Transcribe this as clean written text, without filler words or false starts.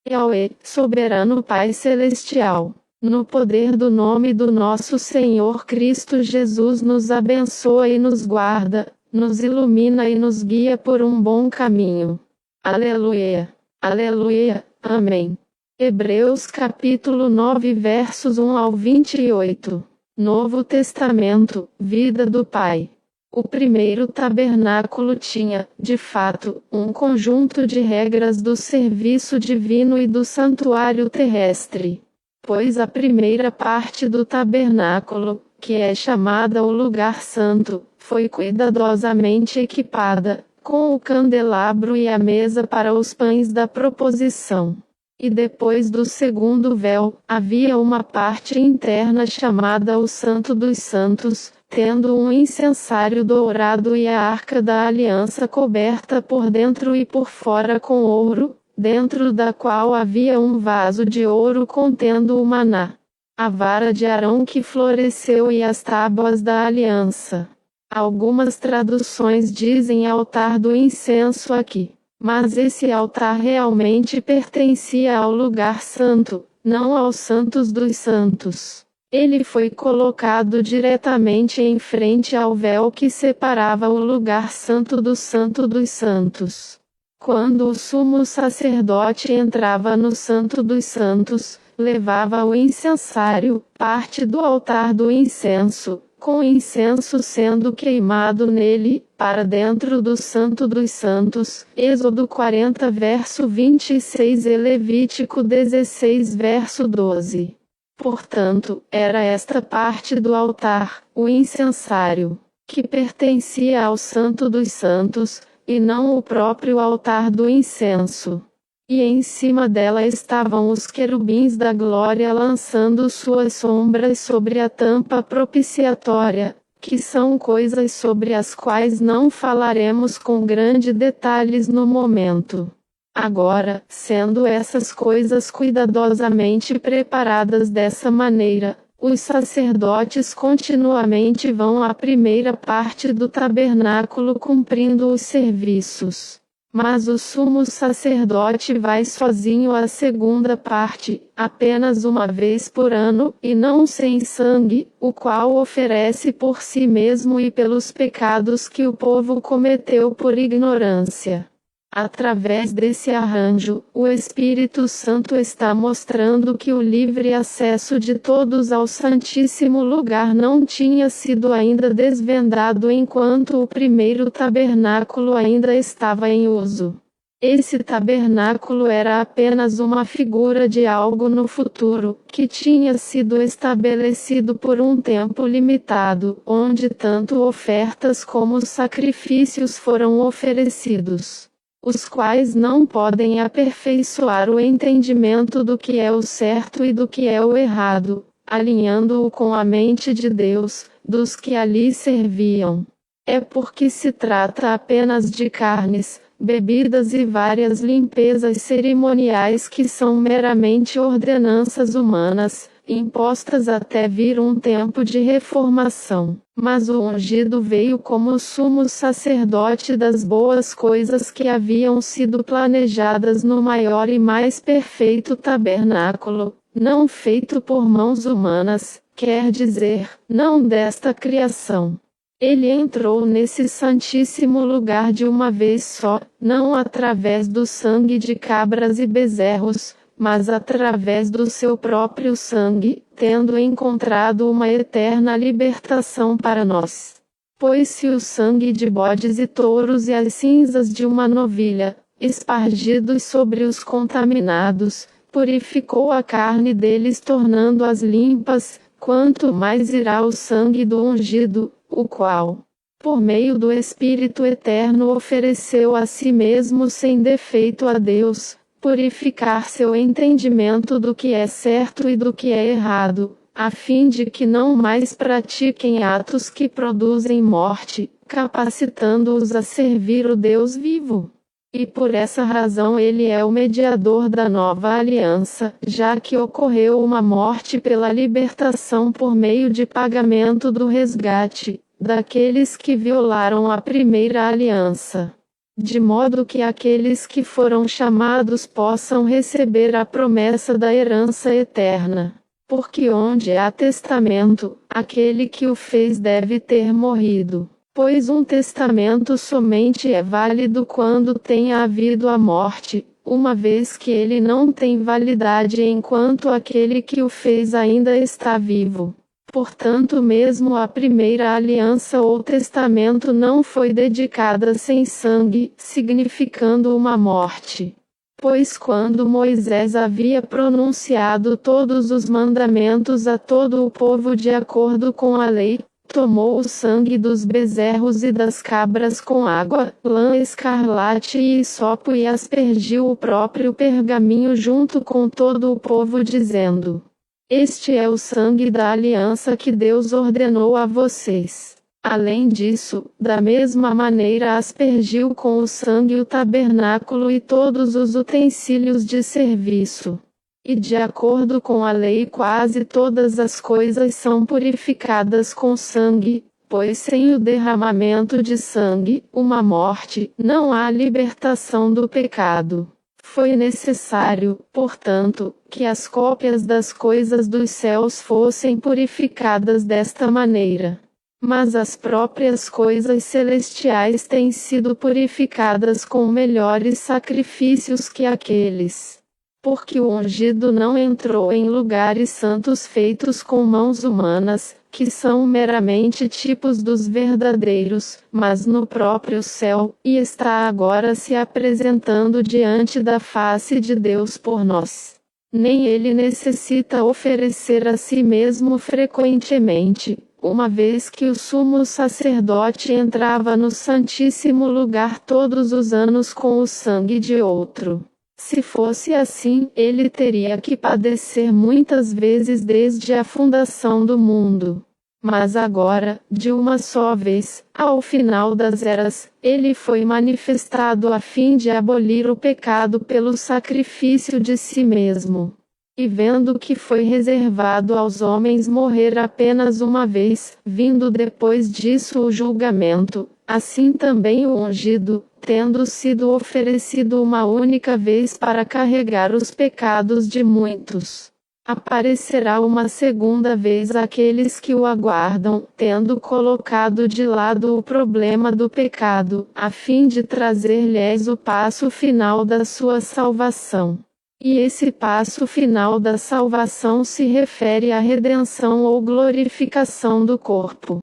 Yahweh, soberano Pai Celestial, no poder do nome do nosso Senhor Cristo Jesus, nos abençoa e nos guarda, nos ilumina e nos guia por um bom caminho. Aleluia. Aleluia. Amém. Hebreus capítulo 9 versos 1 ao 28. Novo Testamento, vida do Pai. O primeiro tabernáculo tinha, de fato, um conjunto de regras do serviço divino e do santuário terrestre. Pois a primeira parte do tabernáculo, que é chamada o lugar santo, foi cuidadosamente equipada, com o candelabro e a mesa para os pães da proposição. E depois do segundo véu, havia uma parte interna chamada o Santo dos Santos, tendo um incensário dourado e a arca da aliança coberta por dentro e por fora com ouro, dentro da qual havia um vaso de ouro contendo o maná, a vara de Arão que floresceu e as tábuas da aliança. Algumas traduções dizem altar do incenso aqui, mas esse altar realmente pertencia ao lugar santo, não aos santos dos santos. Ele foi colocado diretamente em frente ao véu que separava o lugar santo do santo dos santos. Quando o sumo sacerdote entrava no Santo dos Santos, levava o incensário, parte do altar do incenso, com incenso sendo queimado nele, para dentro do Santo dos Santos. Êxodo 40 verso 26 e Levítico 16 verso 12. Portanto, era esta parte do altar, o incensário, que pertencia ao Santo dos Santos, e não o próprio altar do incenso. E em cima dela estavam os querubins da glória lançando suas sombras sobre a tampa propiciatória, que são coisas sobre as quais não falaremos com grandes detalhes no momento. Agora, sendo essas coisas cuidadosamente preparadas dessa maneira, os sacerdotes continuamente vão à primeira parte do tabernáculo cumprindo os serviços. Mas o sumo sacerdote vai sozinho à segunda parte, apenas uma vez por ano, e não sem sangue, o qual oferece por si mesmo e pelos pecados que o povo cometeu por ignorância. Através desse arranjo, o Espírito Santo está mostrando que o livre acesso de todos ao Santíssimo Lugar não tinha sido ainda desvendado enquanto o primeiro tabernáculo ainda estava em uso. Esse tabernáculo era apenas uma figura de algo no futuro, que tinha sido estabelecido por um tempo limitado, onde tanto ofertas como sacrifícios foram oferecidos, os quais não podem aperfeiçoar o entendimento do que é o certo e do que é o errado, alinhando-o com a mente de Deus, dos que ali serviam. É porque se trata apenas de carnes, bebidas e várias limpezas cerimoniais que são meramente ordenanças humanas, impostas até vir um tempo de reformação. Mas o ungido veio como sumo sacerdote das boas coisas que haviam sido planejadas no maior e mais perfeito tabernáculo, não feito por mãos humanas, quer dizer, não desta criação. Ele entrou nesse santíssimo lugar de uma vez só, não através do sangue de cabras e bezerros, mas através do seu próprio sangue, tendo encontrado uma eterna libertação para nós. Pois se o sangue de bodes e touros e as cinzas de uma novilha, espargidos sobre os contaminados, purificou a carne deles tornando-as limpas, quanto mais irá o sangue do ungido, o qual, por meio do Espírito Eterno ofereceu a si mesmo sem defeito a Deus, purificar seu entendimento do que é certo e do que é errado, a fim de que não mais pratiquem atos que produzem morte, capacitando-os a servir o Deus vivo. E por essa razão ele é o mediador da nova aliança, já que ocorreu uma morte pela libertação por meio de pagamento do resgate, daqueles que violaram a primeira aliança. de modo que aqueles que foram chamados possam receber a promessa da herança eterna. Porque onde há testamento, aquele que o fez deve ter morrido. Pois um testamento somente é válido quando tenha havido a morte, uma vez que ele não tem validade enquanto aquele que o fez ainda está vivo. Portanto, mesmo a primeira aliança ou testamento não foi dedicada sem sangue, significando uma morte. Pois quando Moisés havia pronunciado todos os mandamentos a todo o povo de acordo com a lei, tomou o sangue dos bezerros e das cabras com água, lã escarlate e hisopo e aspergiu o próprio pergaminho junto com todo o povo dizendo: Este é o sangue da aliança que Deus ordenou a vocês. Além disso, da mesma maneira aspergiu com o sangue o tabernáculo e todos os utensílios de serviço. E de acordo com a lei quase todas as coisas são purificadas com sangue, pois sem o derramamento de sangue, uma morte, não há libertação do pecado. Foi necessário, portanto, que as cópias das coisas dos céus fossem purificadas desta maneira. Mas as próprias coisas celestiais têm sido purificadas com melhores sacrifícios que aqueles. Porque o ungido não entrou em lugares santos feitos com mãos humanas, que são meramente tipos dos verdadeiros, mas no próprio céu, e está agora se apresentando diante da face de Deus por nós. Nem ele necessita oferecer a si mesmo frequentemente, uma vez que o sumo sacerdote entrava no Santíssimo Lugar todos os anos com o sangue de outro. Se fosse assim, ele teria que padecer muitas vezes desde a fundação do mundo. Mas agora, de uma só vez, ao final das eras, ele foi manifestado a fim de abolir o pecado pelo sacrifício de si mesmo. E vendo que foi reservado aos homens morrer apenas uma vez, vindo depois disso o julgamento, assim também o ungido, tendo sido oferecido uma única vez para carregar os pecados de muitos, aparecerá uma segunda vez àqueles que o aguardam, tendo colocado de lado o problema do pecado, a fim de trazer-lhes o passo final da sua salvação. E esse passo final da salvação se refere à redenção ou glorificação do corpo.